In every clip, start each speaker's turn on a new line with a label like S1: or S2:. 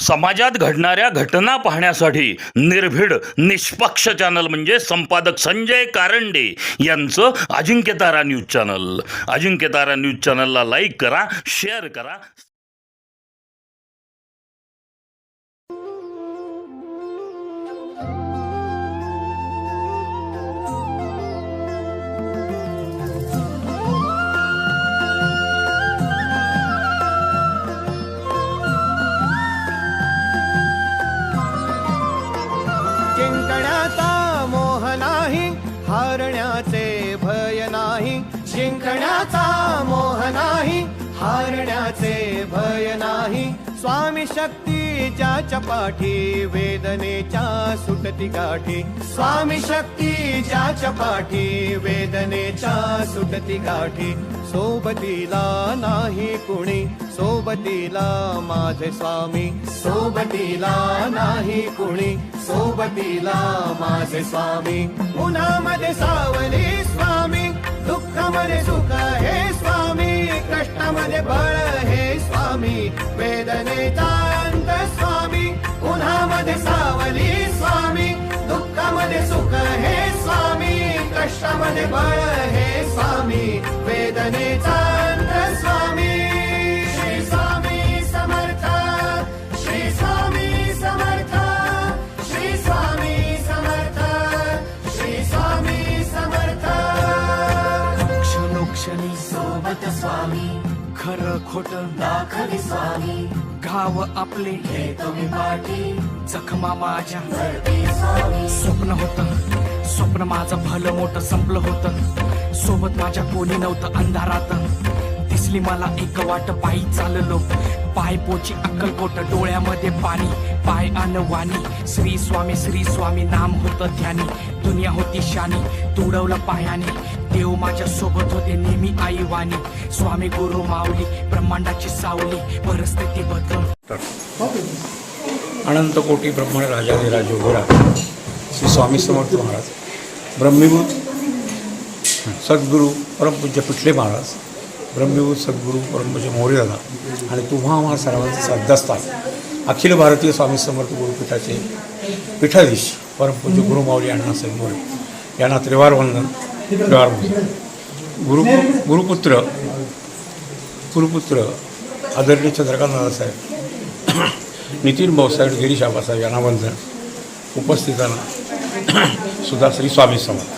S1: समाजात घडणाऱ्या घटना पाहण्यासाठी निर्भीड निष्पक्ष चॅनल म्हणजे संपादक संजय कारंडे यांचं Ajinkyatara news channel. Ajinkyatara news चॅनलला लाईक करा, शेअर करा.
S2: जिंकण्याचा मोह नाही, हारण्याचे भय नाही. जिंकण्याचा मोह नाही, हारण्याचे भय नाही. स्वामी शक्ती ज्याच्या पाठी, वेदनेच्या सुटती गाठी. स्वामी शक्ती ज्याच्या पाठी, वेदनेच्या सुटती गाठी. सोबतीला नाही कुणी, सोबतीला माझे स्वामी. सोबतीला नाही कुणी, सोबतीला माझे स्वामी. उन्हामध्ये सावली स्वामी, दुःखामध्ये सुख हे स्वामी. कष्टामध्ये बळ हे स्वामी, वेदनेचा अंत स्वामी. उन्हामध्ये सावली स्वामी, दुःखामध्ये सुख हे स्वामी. कष्टामध्ये बळ हे स्वामी, वेदनेचा अंत स्वामी. श्री स्वामी समर्थ, श्री स्वामी समर्थ, श्री स्वामी समर्थ, श्री स्वामी समर्थ.
S3: क्षणोक्षणी सोबत स्वामी, खरं खोटं दाखवी स्वामी. गाव आपले हे तुम्ही पाठी, जखमा माझ्या स्वामी. स्वप्न होतं, स्वप्न माझं भलं मोठं संपलं होतं. सोबत माझ्या कोणी नव्हतं अंधारात. दिसली मला एक वाट, पायी चाललो, पाय पोची अक्कलकोट. डोळ्यामध्ये पाणी, पाय अनवाणी. श्री स्वामी नाम होतं ध्यानी. दुनिया होती शानी, तुडवलं पायाने. देव माझ्या सोबत होते नेहमी आई वाणी. स्वामी गुरु माऊली, ब्रह्मांडाची सावली. परिस्थिती बदलून
S4: अनंत कोटी ब्रह्मांड राजाधिराज उभरा श्री स्वामी समर्थ महाराज, ब्रह्मीभूत सद्गुरू परमपूज्य पिठले महाराज, ब्रह्मीभूत सद्गुरू परमपूज्य मोरे दादा आणि तुम्हा आम्हा सर्वांचे श्रद्धास्थान अखिल भारतीय स्वामी समर्थ गुरुपीठाचे पीठाधीश परमपूज्य गुरुमाऊली अण्णासाहेब मोरे यांना त्रिवार वंदन. गुरुपुत्र आदरणीय चंद्रकांत दादासाहेब, नितीन भाऊसाहेब, गिरीश आबासाहेब यांना वंदन. उपस्थितांना सुद्धा श्री स्वामी समर्थ.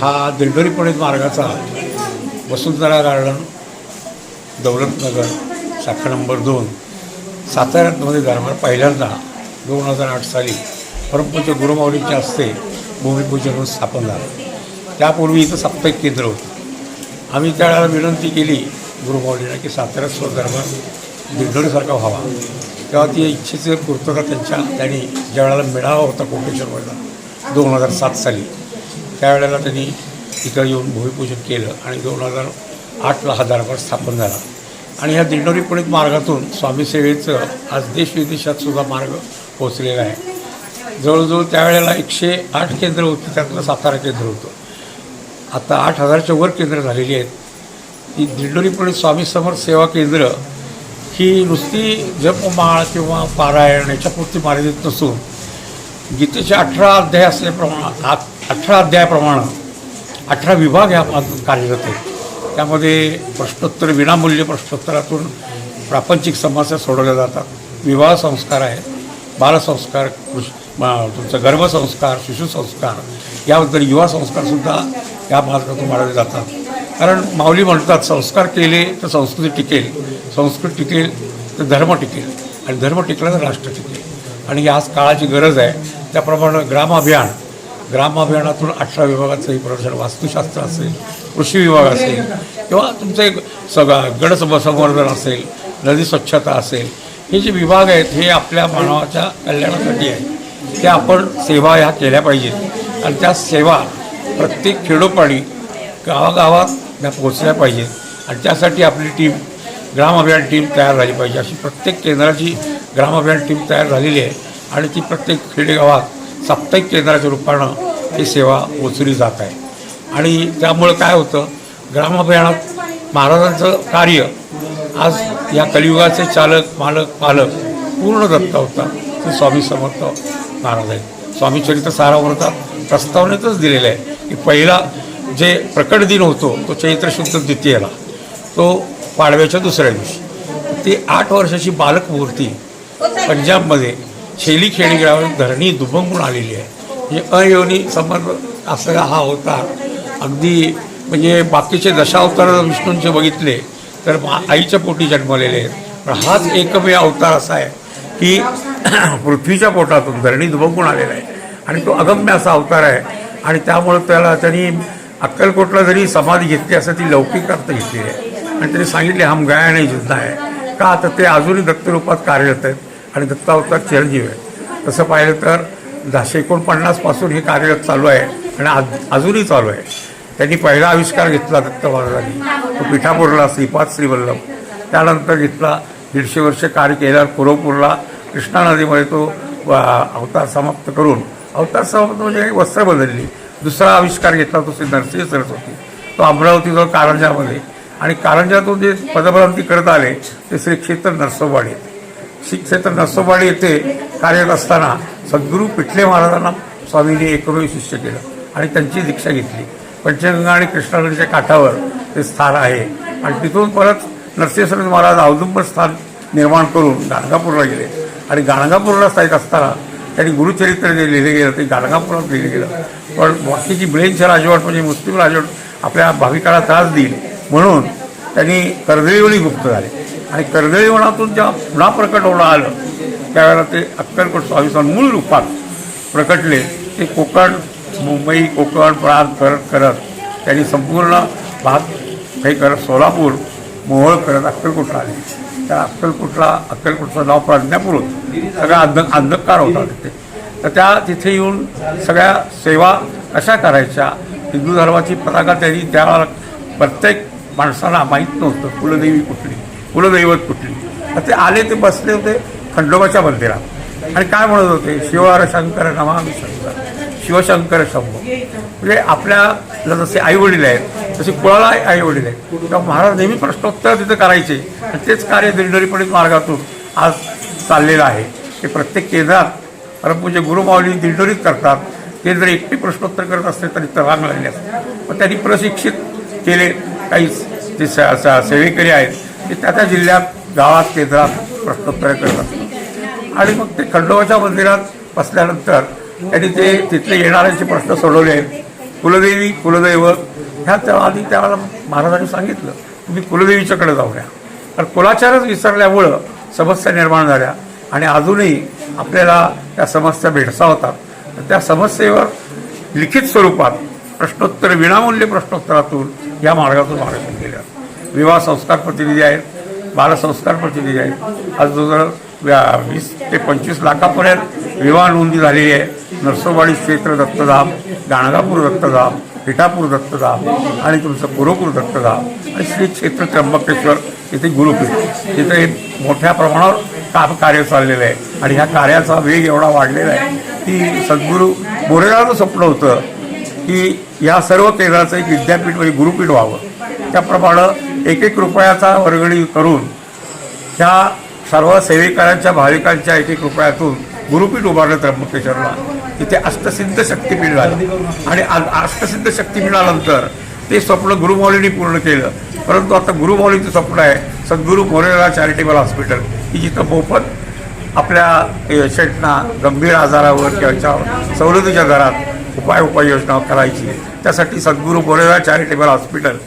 S4: हा दिंडोरी पुणे मार्गाचा वसुंधरा गार्डन, दौलतनगर, शाखा नंबर 2, साताऱ्यामध्ये दरबार पहिल्यांदा 2008 साली परमपूज्य गुरुमाऊलींच्या हस्ते भूमिपूजन स्थापन झालं. त्यापूर्वी इथं साप्ताहिक केंद्र होतं. आम्ही त्यावेळेला विनंती केली गुरुमाऊलींना की साताऱ्यात स्वधर्म दिंडोरीसारखा व्हावा. तेव्हा ती इच्छेचे पूर्तता त्यांनी ज्या वेळेला मेळावा होता कोटेश्वरमधला 2007 साली, त्यावेळेला त्यांनी इथं येऊन भूमिपूजन केलं आणि 2008ला हा दरबार स्थापन झाला. आणि ह्या दिंडोरी पुणे मार्गातून स्वामी सेवेचं आज देशविदेशात सुद्धा मार्ग पोचलेला आहे. जवळजवळ त्यावेळेला 108 केंद्र होती, त्यातलं सातारा केंद्र होतं. आता 8,000च्या वर केंद्र झालेली आहेत. ही दिंडोरी पुणे स्वामी समर्थ सेवा केंद्र ही नुसती जपमाळ किंवा पारायण याच्यापुरती मर्यादित नसून गीतेचे 18 अध्याय असल्याप्रमाणे 18 अध्यायाप्रमाणे 18 विभाग ह्या कार्यरत आहेत. त्यामध्ये प्रश्नोत्तर, विनामूल्य प्रश्नोत्तरातून प्रापंचिक समस्या सोडवल्या जातात. विवाह संस्कार आहेत, बालसंस्कार, तुमचं गर्भसंस्कार, शिशुसंस्कार, याबद्दल युवा संस्कारसुद्धा या मार्गातून मारले जातात. कारण माऊली म्हणतात, संस्कार केले तर संस्कृती टिकेल, संस्कृती टिकेल तर धर्म टिकेल, आणि धर्म टिकला तर राष्ट्र टिकेल. आणि याच काळाची गरज आहे. त्याप्रमाणे ग्रामाभियानातून 18 विभागाचंही प्रदर्शन, वास्तुशास्त्र असेल, कृषी विभाग असेल, किंवा तुमचं एक गड संवर्धन असेल, नदी स्वच्छता असेल, हे जे विभाग आहेत हे आपल्या मानवाच्या कल्याणासाठी आहे. त्या आपण सेवा ह्या केल्या पाहिजेत. आणि त्या सेवा प्रत्येक खेडोपाडी गावागावात त्या पोचल्या पाहिजेत. आणि त्यासाठी आपली टीम, ग्रामअभियान टीम तयार झाली पाहिजे. अशी प्रत्येक केंद्राची ग्रामअभियान टीम तयार झालेली आहे. आणि ती प्रत्येक खेडेगावात साप्ताहिक केंद्राच्या रूपानं ही सेवा पोचवली जात आहे. आणि त्यामुळं काय होतं, ग्रामअभियानात महाराजांचं कार्य आज या कलियुगाचे चालक, मालक, पालक पूर्ण दत्त अवतार ते स्वामी समर्थ महाराज आहेत. स्वामी चरित्र सारामृतात प्रस्तावनेतच दिलेलं आहे की पहिला जे प्रकट दिन होतो तो चैत्र शुद्ध द्वितीयेला, तो पाडव्याच्या दुसऱ्या दिवशी. ती 8 वर्षाची बालक मूर्ती पंजाबमध्ये शेली खेडेगावात धरणी दुभंगून आलेली आहे. म्हणजे अयोनी समर्थ असलेला हा अवतार अगदी म्हणजे बाकीचे दशावतार विष्णूंचे बघितले तर आईच्या पोटी जन्मलेले आहेत, पण हाच एकमेव अवतार असा आहे की पृथ्वीच्या पोटातून धरणी दुभंगून आलेला आहे आणि तो अगम्य असा अवतार आहे. आणि त्यामुळं त्यांनी अक्कलकोटला जरी समाधी घेतली असं ती लौकिक अर्थ घेतलेली आहे आणि त्यांनी सांगितले हम गया नाही जिंदा आहे का, तर ते अजूनही दत्तरूपात कार्यरत आहेत आणि दत्तावतार चिरंजीव आहे. तसं पाहिलं तर 1949 पासून हे कार्यरत चालू आहे आणि अजूनही चालू आहे. त्यांनी पहिला आविष्कार घेतला दत्त महाराजांनी, तो पिठापूरला श्रीपाद श्रीवल्लभ. त्यानंतर घेतला 150 वर्ष कार्य केल्यावर पुरोपूरला कृष्णा नदीमध्ये तो अवतार समाप्त करून, अवतार समाप्त म्हणजे वस्त्र बदलली. दुसरा आविष्कार घेतला तो श्री नरसिंह सरस्वती, तो अमरावतीजवळ कारंजामध्ये. आणि कारंजातून जे पदभ्रांती करत आले ते श्री क्षेत्र नरसोबावाडी. श्री क्षेत्र नरसोबावाडी येथे कार्यरत असताना सद्गुरू पिठले महाराजांना स्वामींनी एकमेव शिष्य केलं आणि त्यांची दीक्षा घेतली. पंचगंगा आणि कृष्णा नदीच्या काठावर ते स्थान आहे. आणि तिथून परत नरसिंह सरस्वती महाराज औदुंबर स्थान निर्माण करून गाणगापूरला गेले आणि गाणगापूरला स्थायिक असताना त्यांनी गुरुचरित्र जे लिहिलं गेलं ते गाणगापुरात लिहिलं गेलं. पण बाकीची बिळेंच्या राजवट म्हणजे मुस्लिम राजवट आपल्या भाविकाला त्रास देईल म्हणून त्यांनी कर्दळीवणी गुप्त झाले आणि कर्दळीवनातून जेव्हा पुन्हा प्रकट होणं आलं त्यावेळेला ते अक्कलकोट स्वामी मूळ रूपात प्रकटले. ते कोकण, मुंबई, कोकण प्रांत करत करत त्यांनी संपूर्ण भाग काही करत सोलापूर मोहोळ करत अक्कलकोटला आले. त्या अक्कलकोटचं नाव प्रज्ञापूर होतं. सगळा अंधकार होता तिथे. तर तिथे येऊन सगळ्या सेवा कशा करायच्या, हिंदू धर्माची पताका त्यांनी त्यावेळेला प्रत्येक माणसाला माहीत नव्हतं कुलदेवी कुठली, कुलदैवत कुठली. तर ते आले, ते बसले होते खंडोबाच्या मंदिरात आणि काय म्हणत होते, शिवहर शंकर नमामि शंकर, शिवशंकर शंभो. म्हणजे आपल्याला जसे आईवडील आहेत तसे कुळाला आईवडील आहेत. तेव्हा महाराज नेहमी प्रश्नोत्तर तिथं करायचे आणि तेच कार्य दिंडोरी मार्गातून आज चाललेलं आहे. ते प्रत्येक केंद्रात परमपूज्य गुरुमाऊली दिंडोरीत करतात. ते जर एकटे प्रश्नोत्तर करत असते तरी तर रांग लागली असते. पण त्यांनी प्रशिक्षित केले काही जे सेवेकरी आहेत ते त्या जिल्ह्यात गावात केंद्रात प्रश्नोत्तर करत असतात. आणि मग ते खंडोबाच्या मंदिरात बसल्यानंतर त्यांनी ते तिथले येणाऱ्यांचे प्रश्न सोडवले आहेत. कुलदेवी, कुलदैवत ह्या आधी त्यावेळेला महाराजांनी सांगितलं तुम्ही कुलदेवीच्याकडे जाऊ द्या. कारण कुलाचारच विसरल्यामुळं समस्या निर्माण झाल्या आणि अजूनही आपल्याला त्या समस्या भेडसावतात. त्या समस्येवर लिखित स्वरूपात प्रश्नोत्तर, विनामूल्य प्रश्नोत्तरातून या मार्गातून मार्गदर्शन केलं. विवाह संस्कार प्रतिनिधी आहेत, बालसंस्कार प्रतिनिधी आहेत. आज जवळजवळ 20 ते 25 लाखापर्यंत विवाह नोंदी झालेली आहे. नरसोबावाडी क्षेत्र दत्तधाम, गाणगापूर दत्तधाम, पिठापूर दत्तधाम आणि तुमचं पुरोपूर दत्तधाम आणि श्री क्षेत्र त्र्यंबकेश्वर इथे गुरुपीठ, तिथे मोठ्या प्रमाणावर कार्य चाललेलं आहे. आणि ह्या कार्याचा वेग एवढा वाढलेला आहे की सद्गुरू मोरेगावचं स्वप्न होतं की या सर्व केंद्राचं एक विद्यापीठ म्हणजे गुरुपीठ व्हावं. त्याप्रमाणे 1-1 रुपयाचा वर्गणी करून ह्या सर्व सेवेकरांच्या, भाविकांच्या 1-1 रुपयातून गुरुपीठ उभारलं त्र्यंबकेश्वरला. तिथे अष्टसिद्ध शक्तीपीठ झालं आणि अष्टसिद्ध शक्तीपीठ आल्यानंतर ते स्वप्न गुरुमाऊलींनी पूर्ण केलं. परंतु आता गुरुमाऊलीचं स्वप्न आहे सद्गुरू मोरेगाव चॅरिटेबल हॉस्पिटल की जिथं मोफत आपल्या पेशंटना गंभीर आजारावर किंवा सवलतीच्या दरात उपाययोजना करायची. त्यासाठी सद्गुरू मोरेगाव चॅरिटेबल हॉस्पिटल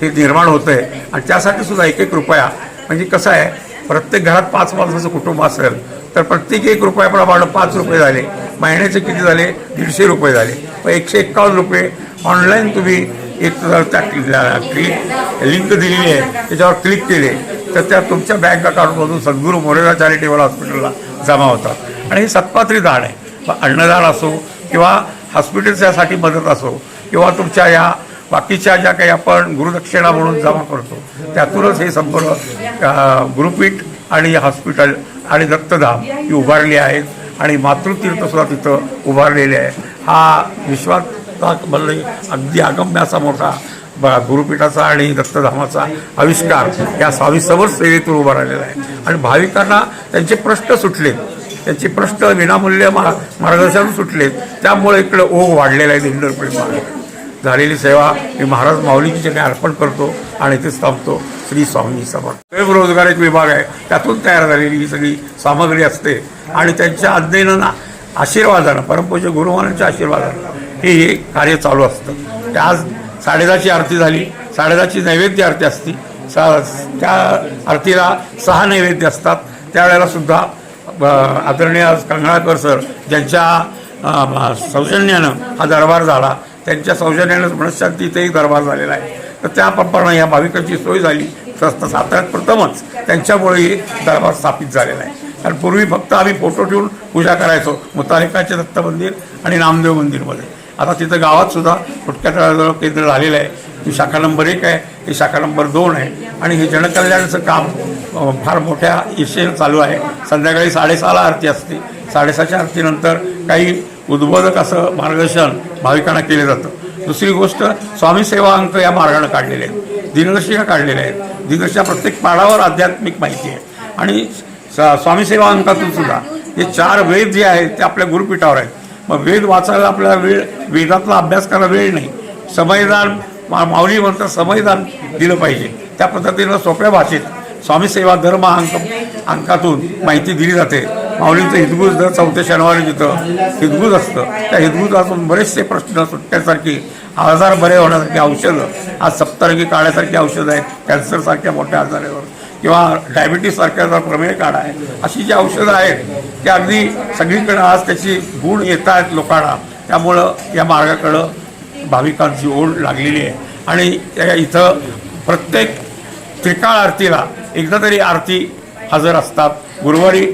S4: हे निर्माण होतं आहे. आणि त्यासाठी सुद्धा 1-1 रुपया म्हणजे कसं आहे, प्रत्येक घरात 5 माणसाचं कुटुंब असेल तर प्रत्येक 1 रुपयाप्रमाणे 5 रुपये झाले. महिन्याचे किती झाले, 150 रुपये झाले. पण 151 रुपये ऑनलाईन तुम्ही एक त्या लिंक दिलेली आहे त्याच्यावर क्लिक केले तर त्या तुमच्या बँक अकाउंटमधून सद्गुरू मोरेगाव चॅरिटेबल हॉस्पिटलला जमा होतात. आणि हे सत्पात्री दान आहे. अन्नदान असो किंवा हॉस्पिटलच्यासाठी मदत असो किंवा तुमच्या या बाकीच्या ज्या काही आपण गुरुदक्षिणा म्हणून जमा करतो त्यातूनच हे संपूर्ण गुरुपीठ आणि हॉस्पिटल आणि दत्तधाम ही उभारली आहेत. आणि मातृतीर्थसुद्धा तिथं उभारलेले आहे. हा विश्वात अगदी अगम्य असा मोठा गुरुपीठाचा आणि दत्तधामाचा आविष्कार या स्वामीसमर्थ सेवेतून उभा राहिलेला आहे. आणि भाविकांना त्यांचे प्रश्न सुटलेत, त्यांचे प्रश्न विनामूल्य मार्गदर्शन सुटलेत. त्यामुळे इकडे ओघ वाढलेला आहे. दिंडोरी महाराज झालेली सेवा मी महाराज माऊलीची चरणी अर्पण करतो आणि इथेच थांबतो. श्री स्वामी समर्थ. स्वयंरोजगार एक विभाग आहे, त्यातून तयार झालेली ही सगळी सामग्री असते आणि त्यांच्या अध्ययनानं आशीर्वादानं परमपूज्य गुरुमानांच्या आशीर्वादानं हे कार्य चालू असतं. ते आज 10:30ची आरती झाली. 10:30ची नैवेद्य आरती असती. त्या आरतीला 6 नैवेद्य असतात. त्यावेळेला सुद्धा आदरणीय कंगळाकर सर ज्यांच्या सौजन्यानं हा दरबार झाला, त्यांच्या सौजन्यानं मनशांती इथेही दरबार झालेला आहे. तर त्याप्रमाणे या भाविकांची सोय झाली. साताऱ्यात प्रथमच त्यांच्यामुळे हे दरबार स्थापित झालेला आहे. कारण पूर्वी फक्त आम्ही फोटो ठेवून पूजा करायचो मुतालिकाचे दत्त मंदिर आणि नामदेव मंदिरमध्ये. आता तिथं गावात सुद्धा फुटक्या तळाजवळ केंद्र झालेलं आहे. ही शाखा नंबर 1 आहे, ही शाखा नंबर 2 आहे. आणि हे जनकल्याणाचं काम फार मोठ्या यशेने चालू आहे. संध्याकाळी 6:30ला आरती असते. 6:30च्या आरतीनंतर काही उद्बोधक असं मार्गदर्शन भाविकांना केलं जातं. दुसरी गोष्ट, स्वामी सेवा अंक या मार्गाने काढलेले आहेत, दिनदर्शिका काढलेल्या आहेत. दिनदर्शिका प्रत्येक पाडावर आध्यात्मिक माहिती आहे. आणि स्वामी सेवा अंकातून सुद्धा हे 4 वेद जे आहेत ते आपल्या गुरुपीठावर आहेत. मग वेद वाचायला आपल्याला वेदातला अभ्यास करायला वेळ नाही. समयदान माऊली म्हणतात, समयदान दिलं पाहिजे. त्या पद्धतीनं सोप्या भाषेत स्वामी सेवा धर्म अंकातून माहिती दिली जाते. माऊलींचं हिदगुज दर 4थ्या शनिवारी जिथं हिदगुज असतं, त्या हिदगुजातून बरेचसे प्रश्न सुटण्यासारखी, आजार बरे होण्यासारखी औषधं, आज सप्तरंगी काढण्यासारखी औषधं आहेत कॅन्सरसारख्या मोठ्या आजारावर, किंवा डायबिटीससारख्या प्रमेय काढा आहे. अशी जी औषधं आहेत की अगदी सगळीकडं आज त्याची गुण येत आहेत लोकांना. त्यामुळं या मार्गाकडं भाविकांची ओढ लागलेली आहे. आणि इथं प्रत्येक त्रिकाळ आरतीला एकदा तरी आरती हजर असतात. गुरुवारी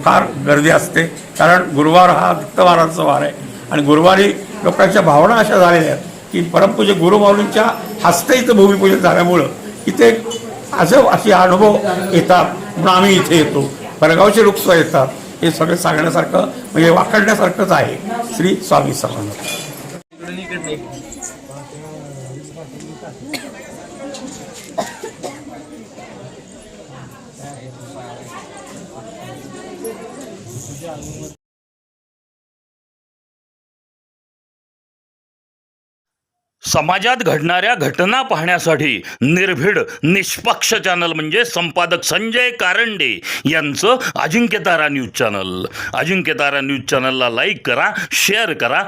S4: फार गर्दी असते, कारण गुरुवार हा दत्त महाराजांचा वार आहे. आणि गुरुवारी लोकांच्या भावना अशा झालेल्या आहेत की परमपूज्य गुरुमाऊलींच्या हस्ते इथं भूमिपूजन झाल्यामुळं इथे असे अनुभव येतात. म्हणून आम्ही इथे येतो. परगावचे लोक सुद्धा येतात. हे सगळं सांगण्यासारखं म्हणजे वाकडण्यासारखंच आहे. श्री स्वामी समर्थ.
S1: समाजात घडणाऱ्या घटना पाहण्यासाठी निर्भीड निष्पक्ष चॅनल म्हणजे संपादक संजय कारंडे यांचं Ajinkyatara news channel. Ajinkyatara news चॅनलला लाईक करा, शेअर करा.